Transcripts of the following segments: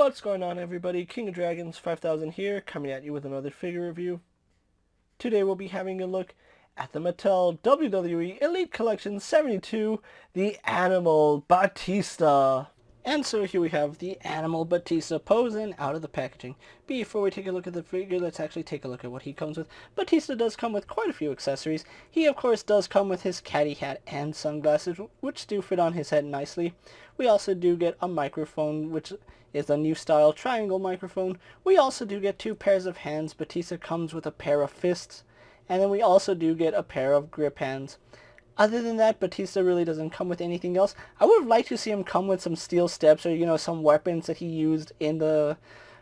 What's going on, everybody? King of Dragons 5000 here, coming at you with another figure review. Today we'll be having a look at the Mattel WWE Elite Collection 72, the Animal Batista. And so here we have the Animal Batista posing out of the packaging. Before we take a look at the figure, let's actually take a look at what he comes with. Batista does come with quite a few accessories. He, of course, does come with his caddy hat and sunglasses, which do fit on his head nicely. We also do get a microphone, which is a new style triangle microphone. We also do get two pairs of hands. Batista comes with a pair of fists. And then we also do get a pair of grip hands. Other than that, Batista really doesn't come with anything else. I would have liked to see him come with some steel steps or, some weapons that he used in the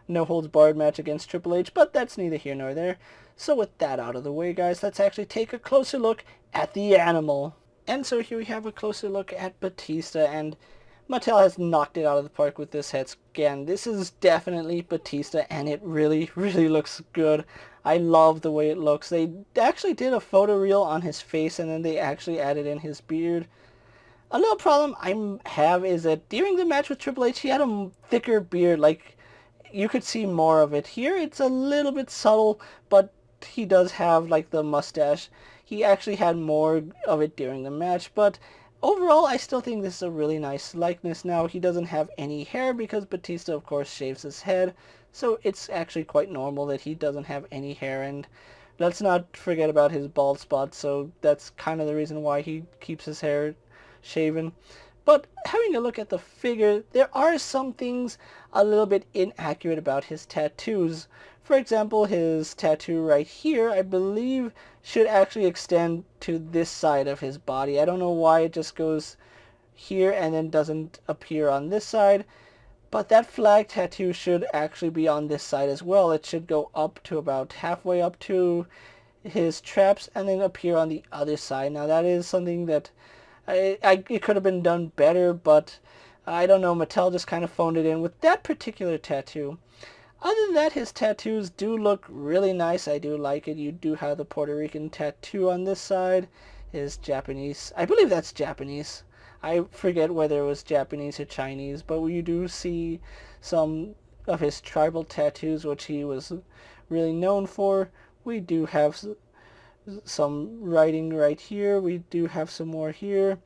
No Holds Barred match against Triple H, but that's neither here nor there. So with that out of the way, guys, let's actually take a closer look at the Animal. And so here we have a closer look at Batista, and Mattel has knocked it out of the park with this head scan. This is definitely Batista, and it really, really looks good. I love the way it looks. They actually did a photo reel on his face, and then they actually added in his beard. A little problem I have is that during the match with Triple H, he had a thicker beard. Like, you could see more of it. Here, it's a little bit subtle, but he does have, like, the mustache. He actually had more of it during the match, but overall, I still think this is a really nice likeness. Now, he doesn't have any hair because Batista, of course, shaves his head. So it's actually quite normal that he doesn't have any hair. And let's not forget about his bald spot. So that's kind of the reason why he keeps his hair shaven. But having a look at the figure, there are some things a little bit inaccurate about his tattoos. For example, his tattoo right here, I believe, should actually extend to this side of his body. I don't know why it just goes here and then doesn't appear on this side. But that flag tattoo should actually be on this side as well. It should go up to about halfway up to his traps and then appear on the other side. Now that is something that it could have been done better, but I don't know. Mattel just kind of phoned it in with that particular tattoo. Other than that, his tattoos do look really nice. I do like it. You do have the Puerto Rican tattoo on this side. His Japanese, I believe that's Japanese. I forget whether it was Japanese or Chinese, but we do see some of his tribal tattoos, which he was really known for. We do have some writing right here. We do have some more here.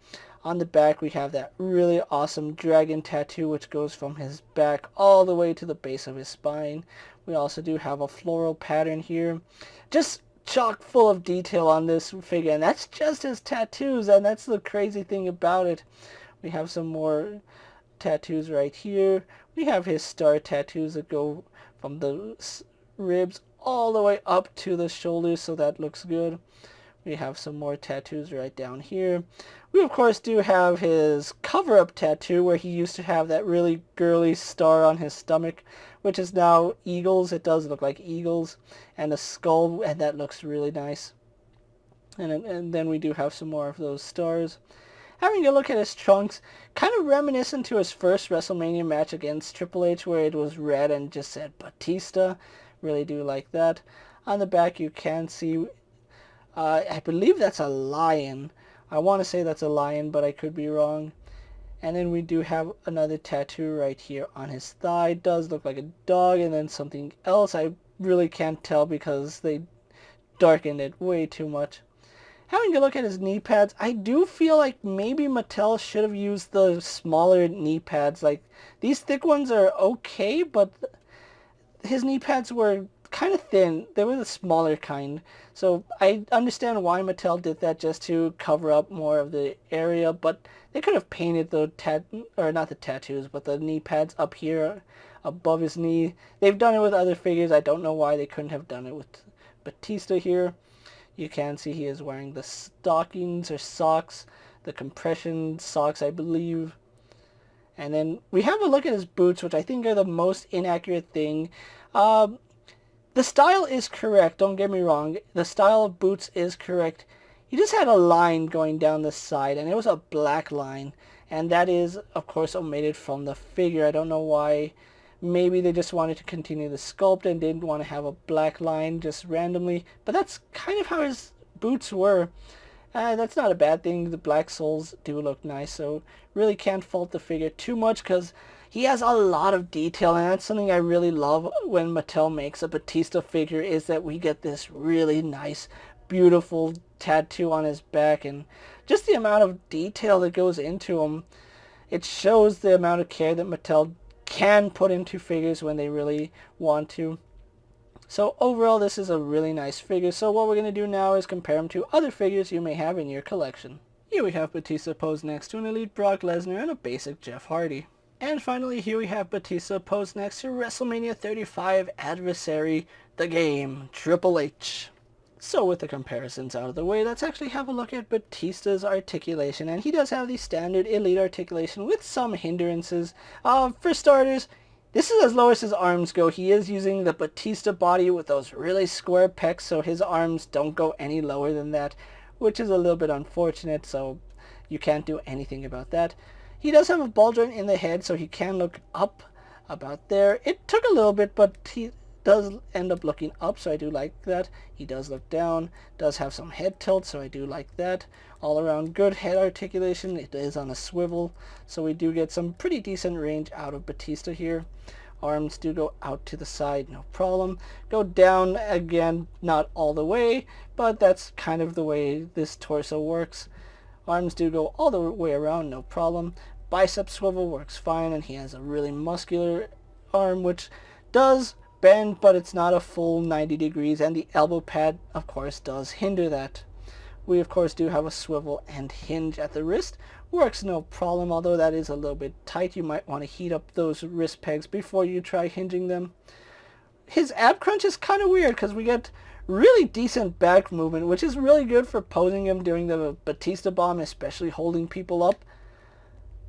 On the back, we have that really awesome dragon tattoo, which goes from his back all the way to the base of his spine. We also do have a floral pattern here. Just chock full of detail on this figure, and that's just his tattoos, and that's the crazy thing about it. We have some more tattoos right here. We have his star tattoos that go from the ribs all the way up to the shoulders, so that looks good. We have some more tattoos right down here. We, of course, do have his cover-up tattoo, where he used to have that really girly star on his stomach, which is now eagles. It does look like eagles, and a skull, and that looks really nice. And then we do have some more of those stars. Having a look at his trunks, kind of reminiscent to his first WrestleMania match against Triple H, where it was red and just said Batista. Really do like that. On the back, you can see, I believe that's a lion. I want to say that's a lion, but I could be wrong. And then we do have another tattoo right here on his thigh. It does look like a dog, and then something else. I really can't tell because they darkened it way too much. Having a look at his knee pads, I do feel like maybe Mattel should have used the smaller knee pads. Like, these thick ones are okay, but his knee pads were kind of thin. They were the smaller kind. So I understand why Mattel did that, just to cover up more of the area, but they could have painted the not the tattoos, but the knee pads up here above his knee. They've done it with other figures. I don't know why they couldn't have done it with Batista here. You can see he is wearing the stockings or socks, the compression socks, I believe. And then we have a look at his boots, which I think are the most inaccurate thing. The style is correct, don't get me wrong. The style of boots is correct. He just had a line going down the side, and it was a black line. And that is, of course, omitted from the figure. I don't know why. Maybe they just wanted to continue the sculpt and didn't want to have a black line just randomly. But that's kind of how his boots were. That's not a bad thing. The black soles do look nice, so really can't fault the figure too much because he has a lot of detail, and that's something I really love when Mattel makes a Batista figure, is that we get this really nice, beautiful tattoo on his back, and just the amount of detail that goes into him. It shows the amount of care that Mattel can put into figures when they really want to. So overall, this is a really nice figure. So what we're going to do now is compare him to other figures you may have in your collection. Here we have Batista posed next to an elite Brock Lesnar and a basic Jeff Hardy. And finally, here we have Batista posed next to WrestleMania 35 adversary, The Game, Triple H. So with the comparisons out of the way, let's actually have a look at Batista's articulation. And he does have the standard elite articulation with some hindrances. For starters, this is as low as his arms go. He is using the Batista body with those really square pecs, so his arms don't go any lower than that, which is a little bit unfortunate, so you can't do anything about that. He does have a ball joint in the head, so he can look up about there. It took a little bit, but he does end up looking up, so I do like that. He does look down, does have some head tilt, so I do like that. All around good head articulation. It is on a swivel, so we do get some pretty decent range out of Batista here. Arms do go out to the side, no problem. Go down again, not all the way, but that's kind of the way this torso works. Arms do go all the way around, no problem. Bicep swivel works fine, and he has a really muscular arm, which does bend, but it's not a full 90 degrees, and the elbow pad, of course, does hinder that. We, of course, do have a swivel and hinge at the wrist. Works no problem, although that is a little bit tight. You might want to heat up those wrist pegs before you try hinging them. His ab crunch is kind of weird because we get really decent back movement, which is really good for posing him during the Batista bomb, especially holding people up.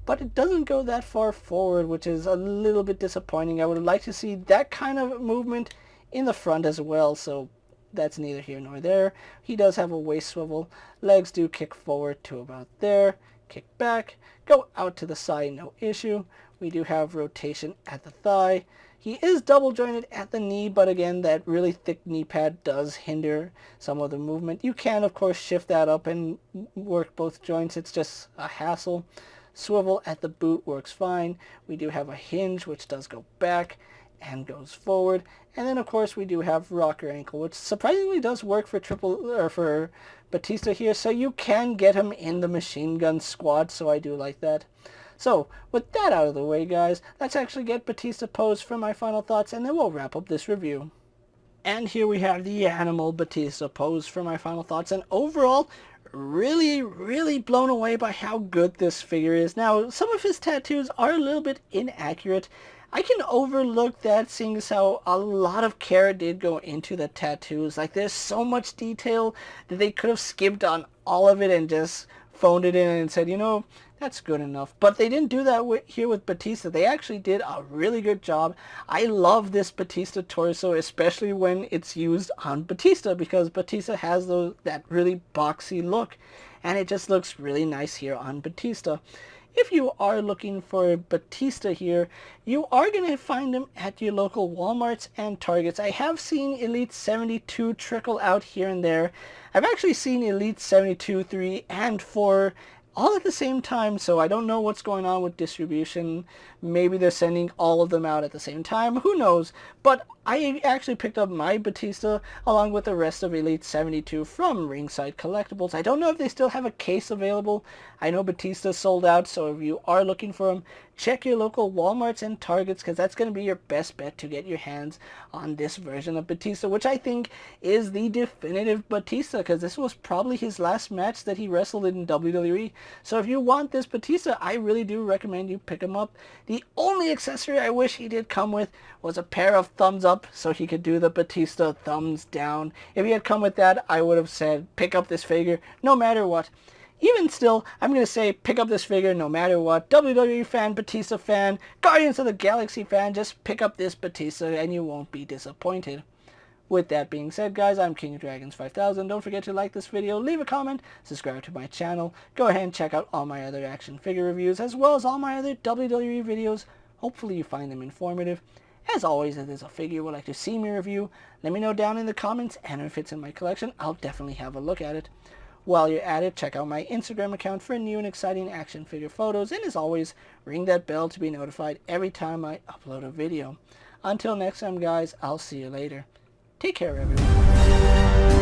But it doesn't go that far forward, which is a little bit disappointing. I would like to see that kind of movement in the front as well, so that's neither here nor there. He does have a waist swivel. Legs do kick forward to about there. Kick back. Go out to the side, no issue. We do have rotation at the thigh. He is double jointed at the knee, but again, that really thick knee pad does hinder some of the movement. You can, of course, shift that up and work both joints. It's just a hassle. Swivel at the boot works fine. We do have a hinge, which does go back and goes forward. And then, of course, we do have rocker ankle, which surprisingly does work for Batista here. So you can get him in the machine gun squad, so I do like that. So, with that out of the way, guys, let's actually get Batista posed for my final thoughts, and then we'll wrap up this review. And here we have the Animal Batista posed for my final thoughts, and overall, really blown away by how good this figure is. Now, some of his tattoos are a little bit inaccurate. I can overlook that, seeing as how a lot of care did go into the tattoos. Like, there's so much detail that they could have skipped on all of it and just phoned it in and said, you know, that's good enough. But they didn't do that here with Batista. They actually did a really good job. I love this Batista torso, especially when it's used on Batista, because Batista has that really boxy look, and it just looks really nice here on Batista. If you are looking for Batista here, you are going to find them at your local Walmarts and Targets. I have seen Elite 72 trickle out here and there. I've actually seen Elite 72, 3, and 4 all at the same time, so I don't know what's going on with distribution. Maybe they're sending all of them out at the same time. Who knows? But I actually picked up my Batista along with the rest of Elite 72 from Ringside Collectibles. I don't know if they still have a case available. I know Batista sold out, so if you are looking for them, check your local Walmarts and Targets, because that's going to be your best bet to get your hands on this version of Batista, which I think is the definitive Batista, because this was probably his last match that he wrestled in WWE. So if you want this Batista, I really do recommend you pick him up. The only accessory I wish he did come with was a pair of thumbs up so he could do the Batista thumbs down. If he had come with that, I would have said pick up this figure no matter what. Even still, I'm going to say pick up this figure no matter what. WWE fan, Batista fan, Guardians of the Galaxy fan, just pick up this Batista and you won't be disappointed. With that being said, guys, I'm KingofDragons 5000. Don't forget to like this video, leave a comment, subscribe to my channel. Go ahead and check out all my other action figure reviews, as well as all my other WWE videos. Hopefully you find them informative. As always, if there's a figure you would like to see me review, let me know down in the comments, and if it's in my collection, I'll definitely have a look at it. While you're at it, check out my Instagram account for new and exciting action figure photos, and as always, ring that bell to be notified every time I upload a video. Until next time, guys, I'll see you later. Take care, everyone.